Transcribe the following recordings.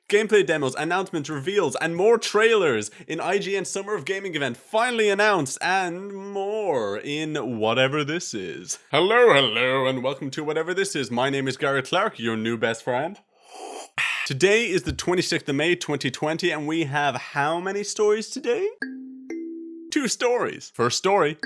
Gameplay demos, announcements, reveals, and more trailers in IGN Summer of Gaming event finally announced, and more in whatever this is. Hello, and welcome to Whatever This Is. My name is Garrett Clark, your new best friend. Today is the 26th of May, 2020, and we have how many stories today? 2 stories. First story.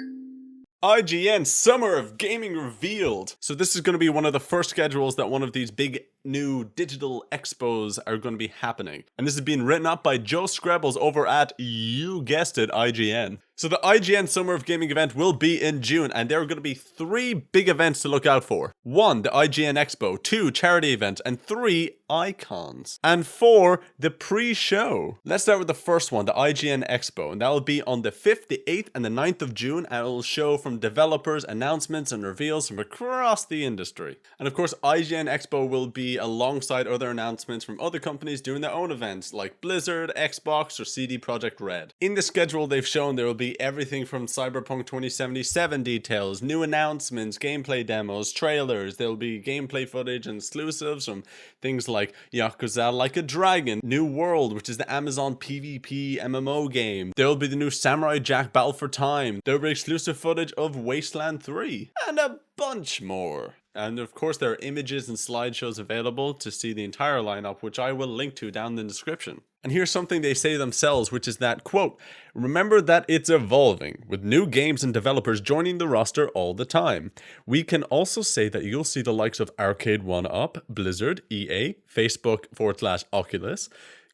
IGN Summer of Gaming revealed. So this is going to be one of the first schedules that one of these big new digital expos are going to be happening. And this is being written up by Joe Screbbles over at, you guessed it, IGN. So the IGN Summer of Gaming event will be in June, and there are going to be 3 big events to look out for. 1, the IGN Expo, 2, charity event, and 3, icons. And 4, the pre-show. Let's start with the first one, the IGN Expo, and that will be on the 5th, the 8th, and the 9th of June, and it will show from developers, announcements, and reveals from across the industry. And of course, IGN Expo will be alongside other announcements from other companies doing their own events, like Blizzard, Xbox, or CD Projekt Red. In the schedule they've shown, there will be everything from Cyberpunk 2077 details, new announcements, gameplay demos, trailers. There will be gameplay footage and exclusives from things like Yakuza Like a Dragon, New World, which is the Amazon PvP MMO game. There will be the new Samurai Jack Battle for Time. There will be exclusive footage of Wasteland 3, and a bunch more. And of course there are images and slideshows available to see the entire lineup, which I will link to down in the description. And here's something they say themselves, which is that, quote, remember that it's evolving, with new games and developers joining the roster all the time. We can also say that you'll see the likes of Arcade 1-Up, Blizzard, EA, Facebook/Oculus,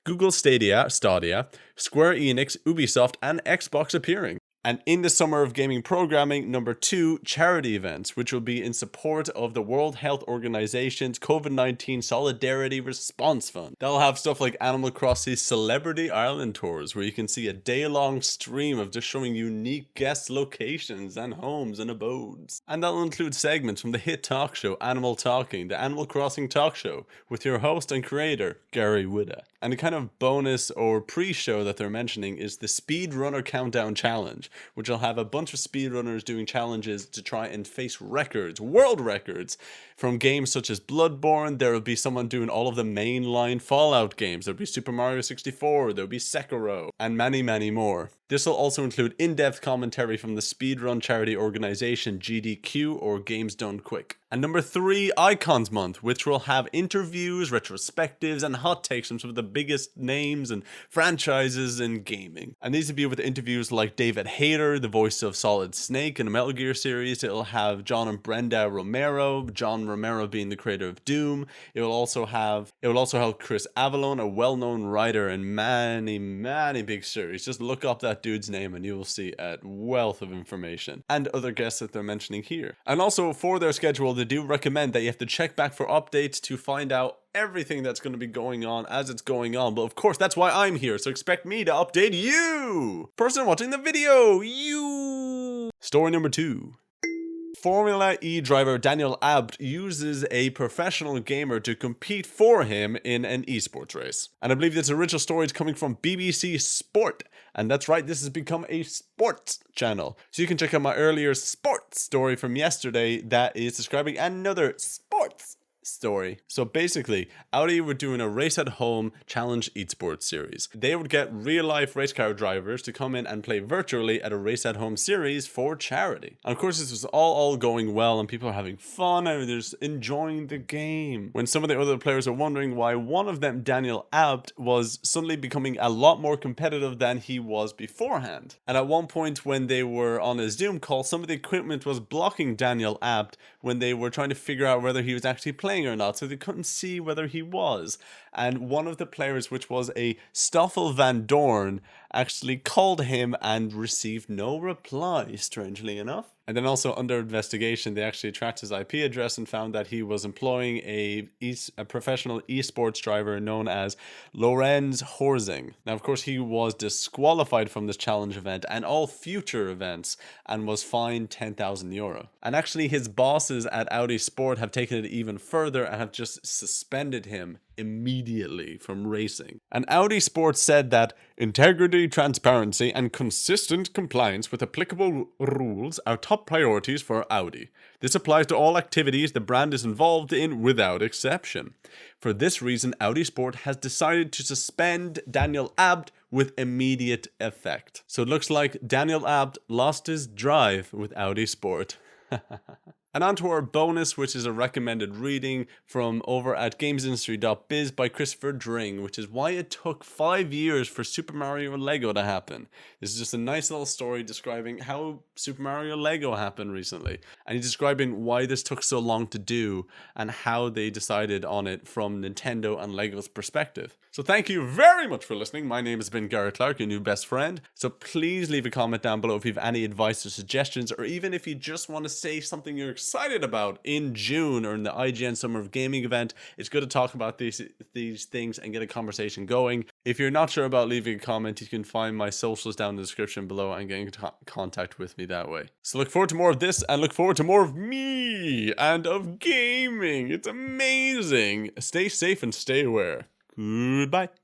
Google Stadia, Square Enix, Ubisoft, and Xbox appearing. And in the Summer of Gaming programming, number 2, charity events, which will be in support of the World Health Organization's COVID-19 Solidarity Response Fund. They'll have stuff like Animal Crossing's Celebrity Island Tours, where you can see a day-long stream of just showing unique guest locations and homes and abodes. And that'll include segments from the hit talk show Animal Talking, the Animal Crossing talk show, with your host and creator, Gary Whitta. And the kind of bonus or pre-show that they're mentioning is the Speedrunner Countdown Challenge, which will have a bunch of speedrunners doing challenges to try and face records, world records, from games such as Bloodborne. There will be someone doing all of the mainline Fallout games. There'll be Super Mario 64, there'll be Sekiro, and many, many more. This will also include in-depth commentary from the speedrun charity organization GDQ, or Games Done Quick. And number 3, Icons Month, which will have interviews, retrospectives, and hot takes from some of the biggest names and franchises in gaming. And these will be with interviews like David Hayter, the voice of Solid Snake in the Metal Gear series. It'll have John and Brenda Romero, John Romero being the creator of Doom. It will also have Chris Avallone, a well-known writer in many big series. Just look up that dude's name and you will see a wealth of information, and other guests that they're mentioning here. And also for their schedule, they do recommend that you have to check back for updates to find out everything that's going to be going on as it's going on. But of course, that's why I'm here, so expect me to update you, person watching the video, you. Story number 2. Formula E driver Daniel Abt uses a professional gamer to compete for him in an esports race. And I believe this original story is coming from BBC Sport. And that's right, this has become a sports channel. So you can check out my earlier sports story from yesterday that is describing another sports story. So basically, Audi were doing a race at home challenge esports series. They would get real life race car drivers to come in and play virtually at a race at home series for charity. And of course, this was all going well and people are having fun and they're just enjoying the game, when some of the other players are wondering why one of them, Daniel Abt, was suddenly becoming a lot more competitive than he was beforehand. And at one point when they were on a Zoom call, some of the equipment was blocking Daniel Abt when they were trying to figure out whether he was actually playing or not, so they couldn't see whether he was. And one of the players, which was a Stoffel Van Dorn, actually called him and received no reply, strangely enough. And then also under investigation, they actually tracked his IP address and found that he was employing a professional esports driver known as Lorenz Horzing. Now, of course, he was disqualified from this challenge event and all future events and was fined €10,000. And actually, his bosses at Audi Sport have taken it even further and have just suspended him immediately from racing. And Audi Sports said that integrity, transparency, and consistent compliance with applicable rules are top priorities for Audi. This applies to all activities the brand is involved in without exception. For this reason, Audi Sport has decided to suspend Daniel Abt with immediate effect. So it looks like Daniel Abt lost his drive with Audi Sport. And on to our bonus, which is a recommended reading from over at gamesindustry.biz by Christopher Dring, which is why it took 5 years for Super Mario Lego to happen. This is just a nice little story describing how Super Mario Lego happened recently. And he's describing why this took so long to do and how they decided on it from Nintendo and Lego's perspective. So thank you very much for listening. My name has been Garrett Clark, your new best friend. So please leave a comment down below if you have any advice or suggestions, or even if you just want to say something you're excited about in June or in the IGN Summer of Gaming event. It's good to talk about these things and get a conversation going. If you're not sure about leaving a comment, you can find my socials down in the description below and get in contact with me that way. So look forward to more of this and look forward to more of me and of gaming. It's amazing. Stay safe and stay aware. Goodbye.